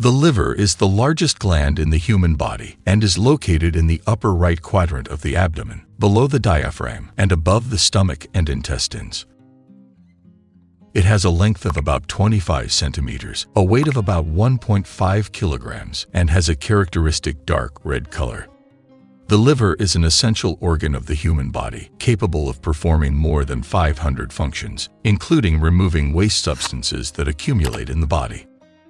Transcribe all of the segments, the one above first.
The liver is the largest gland in the human body and is located in the upper right quadrant of the abdomen, below the diaphragm and above the stomach and intestines. It has a length of about 25 centimeters, a weight of about 1.5 kilograms, and has a characteristic dark red color. The liver is an essential organ of the human body, capable of performing more than 500 functions, including removing waste substances that accumulate in the body.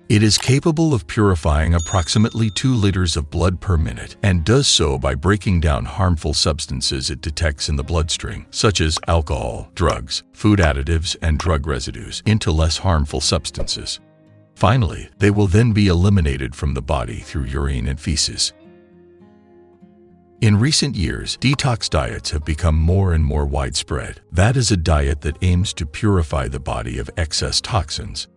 It is capable of purifying approximately 2 liters of blood per minute and does so by breaking down harmful substances it detects in the bloodstream, such as alcohol, drugs, food additives, and drug residues, into less harmful substances. Finally, they will then be eliminated from the body through urine and feces. In recent years, detox diets have become more and more widespread. That is a diet that aims to purify the body of excess toxins.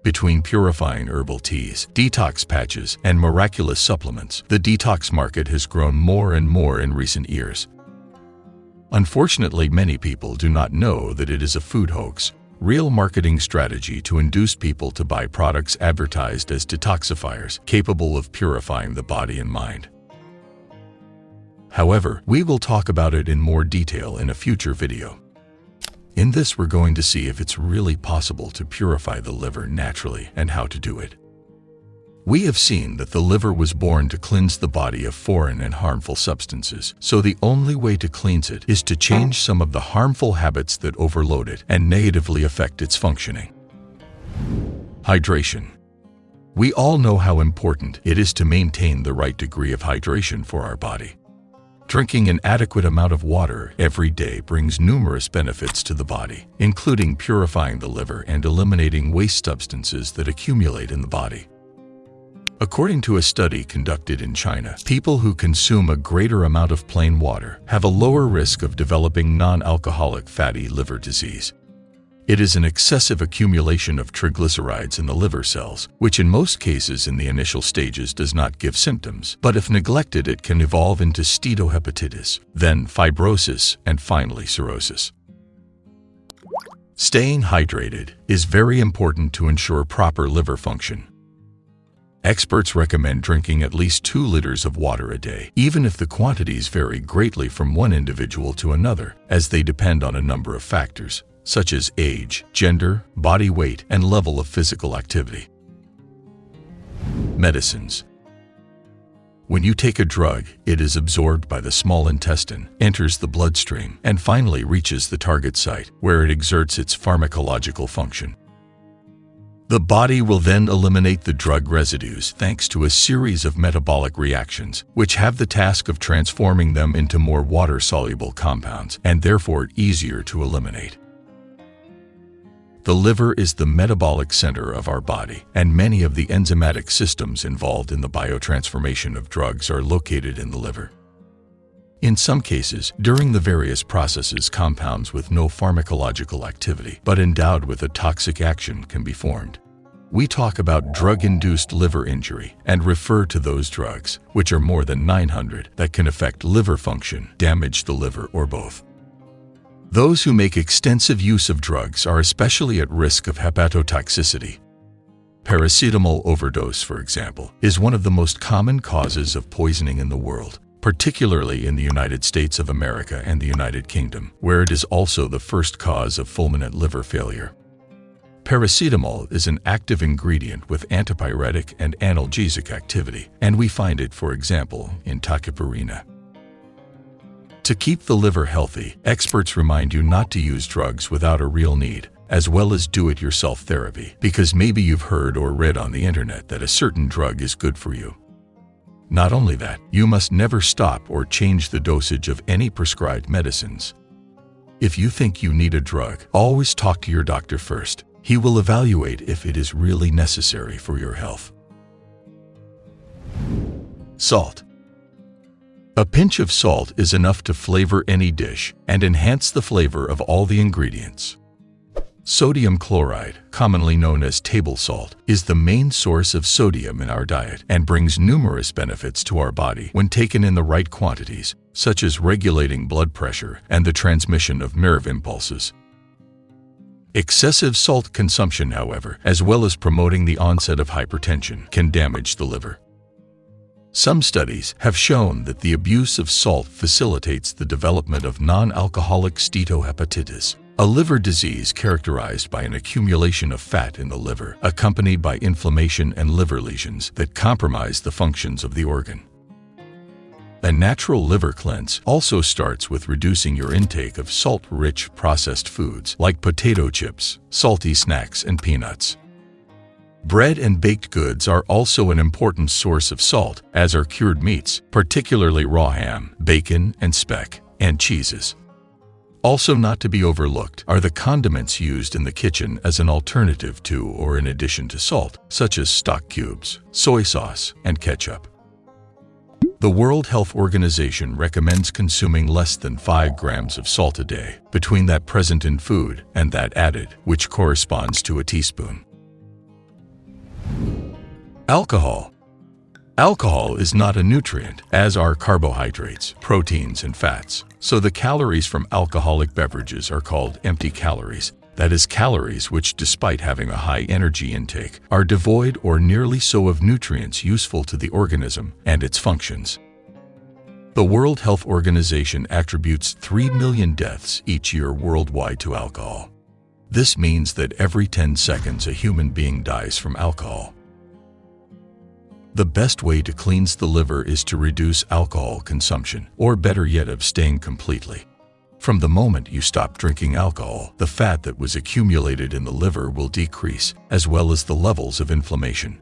Between purifying herbal teas, detox patches, and miraculous supplements, the detox market has grown more and more in recent years. Unfortunately, many people do not know that it is a food hoax, real marketing strategy to induce people to buy products advertised as detoxifiers, capable of purifying the body and mind. However, we will talk about it in more detail in a future video. In this, we're going to see if it's really possible to purify the liver naturally and how to do it. We have seen that the liver was born to cleanse the body of foreign and harmful substances, so the only way to cleanse it is to change some of the harmful habits that overload it and negatively affect its functioning. Hydration. We all know how important it is to maintain the right degree of hydration for our body. Drinking an adequate amount of water every day brings numerous benefits to the body, including purifying the liver and eliminating waste substances that accumulate in the body. According to a study conducted in China, people who consume a greater amount of plain water have a lower risk of developing non-alcoholic fatty liver disease. It is an excessive accumulation of triglycerides in the liver cells, which in most cases in the initial stages does not give symptoms, but if neglected it can evolve into steatohepatitis, then fibrosis, and finally cirrhosis. Staying hydrated is very important to ensure proper liver function. Experts recommend drinking at least 2 liters of water a day, even if the quantities vary greatly from one individual to another, as they depend on a number of factors, such as age, gender, body weight, and level of physical activity. Medicines. When you take a drug, it is absorbed by the small intestine, enters the bloodstream, and finally reaches the target site, where it exerts its pharmacological function. The body will then eliminate the drug residues thanks to a series of metabolic reactions, which have the task of transforming them into more water-soluble compounds, and therefore easier to eliminate. The liver is the metabolic center of our body, and many of the enzymatic systems involved in the biotransformation of drugs are located in the liver. In some cases, during the various processes, compounds with no pharmacological activity but endowed with a toxic action can be formed. We talk about drug-induced liver injury and refer to those drugs, which are more than 900, that can affect liver function, damage the liver, or both. Those who make extensive use of drugs are especially at risk of hepatotoxicity. Paracetamol overdose, for example, is one of the most common causes of poisoning in the world, particularly in the United States of America and the United Kingdom, where it is also the first cause of fulminant liver failure. Paracetamol is an active ingredient with antipyretic and analgesic activity, and we find it, for example, in tacopurina. To keep the liver healthy, experts remind you not to use drugs without a real need, as well as do-it-yourself therapy, because maybe you've heard or read on the internet that a certain drug is good for you. Not only that, you must never stop or change the dosage of any prescribed medicines. If you think you need a drug, always talk to your doctor first. He will evaluate if it is really necessary for your health. Salt. A pinch of salt is enough to flavor any dish and enhance the flavor of all the ingredients. Sodium chloride, commonly known as table salt, is the main source of sodium in our diet and brings numerous benefits to our body when taken in the right quantities, such as regulating blood pressure and the transmission of nerve impulses. Excessive salt consumption, however, as well as promoting the onset of hypertension, can damage the liver. Some studies have shown that the abuse of salt facilitates the development of non-alcoholic steatohepatitis, a liver disease characterized by an accumulation of fat in the liver, accompanied by inflammation and liver lesions that compromise the functions of the organ. A natural liver cleanse also starts with reducing your intake of salt-rich processed foods like potato chips, salty snacks, and peanuts. Bread and baked goods are also an important source of salt, as are cured meats, particularly raw ham, bacon, and speck, and cheeses. Also not to be overlooked are the condiments used in the kitchen as an alternative to or in addition to salt, such as stock cubes, soy sauce, and ketchup. The World Health Organization recommends consuming less than 5 grams of salt a day, between that present in food and that added, which corresponds to a teaspoon. Alcohol. Alcohol is not a nutrient, as are carbohydrates, proteins, and fats, so the calories from alcoholic beverages are called empty calories, that is, calories which, despite having a high energy intake, are devoid or nearly so of nutrients useful to the organism and its functions. The World Health Organization attributes 3 million deaths each year worldwide to alcohol. This means that every 10 seconds a human being dies from alcohol. The best way to cleanse the liver is to reduce alcohol consumption, or better yet, abstain completely. From the moment you stop drinking alcohol, the fat that was accumulated in the liver will decrease, as well as the levels of inflammation.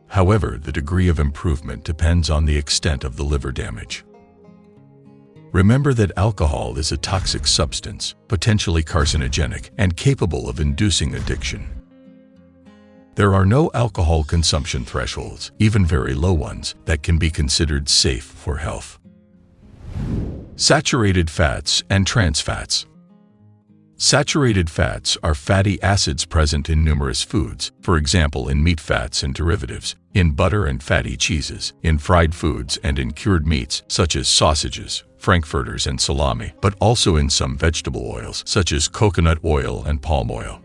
However, the degree of improvement depends on the extent of the liver damage. Remember that alcohol is a toxic substance, potentially carcinogenic, and capable of inducing addiction. There are no alcohol consumption thresholds, even very low ones, that can be considered safe for health. Saturated fats and trans fats. Saturated fats are fatty acids present in numerous foods, for example in meat fats and derivatives, in butter and fatty cheeses, in fried foods, and in cured meats such as sausages, frankfurters, and salami, but also in some vegetable oils such as coconut oil and palm oil.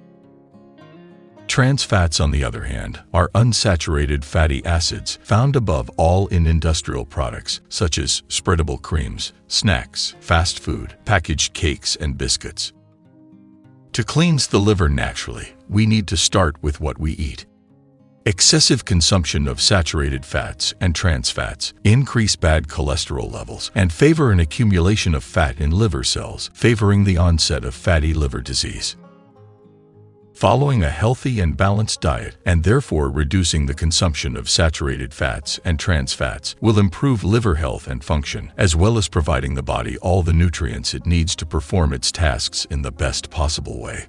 Trans fats, on the other hand, are unsaturated fatty acids found above all in industrial products such as spreadable creams, snacks, fast food, packaged cakes, and biscuits. To cleanse the liver naturally, we need to start with what we eat. Excessive consumption of saturated fats and trans fats increase bad cholesterol levels and favor an accumulation of fat in liver cells, favoring the onset of fatty liver disease. Following a healthy and balanced diet, and therefore reducing the consumption of saturated fats and trans fats, will improve liver health and function, as well as providing the body all the nutrients it needs to perform its tasks in the best possible way.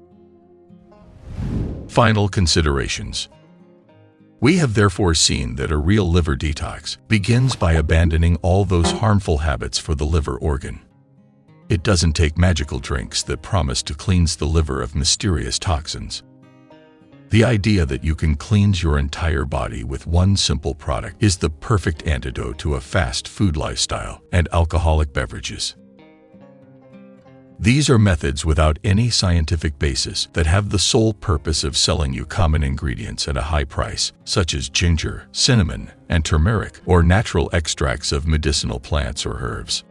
Final considerations. We have therefore seen that a real liver detox begins by abandoning all those harmful habits for the liver organ. It doesn't take magical drinks that promise to cleanse the liver of mysterious toxins. The idea that you can cleanse your entire body with one simple product is the perfect antidote to a fast food lifestyle and alcoholic beverages. These are methods without any scientific basis that have the sole purpose of selling you common ingredients at a high price, such as ginger, cinnamon, and turmeric, or natural extracts of medicinal plants or herbs.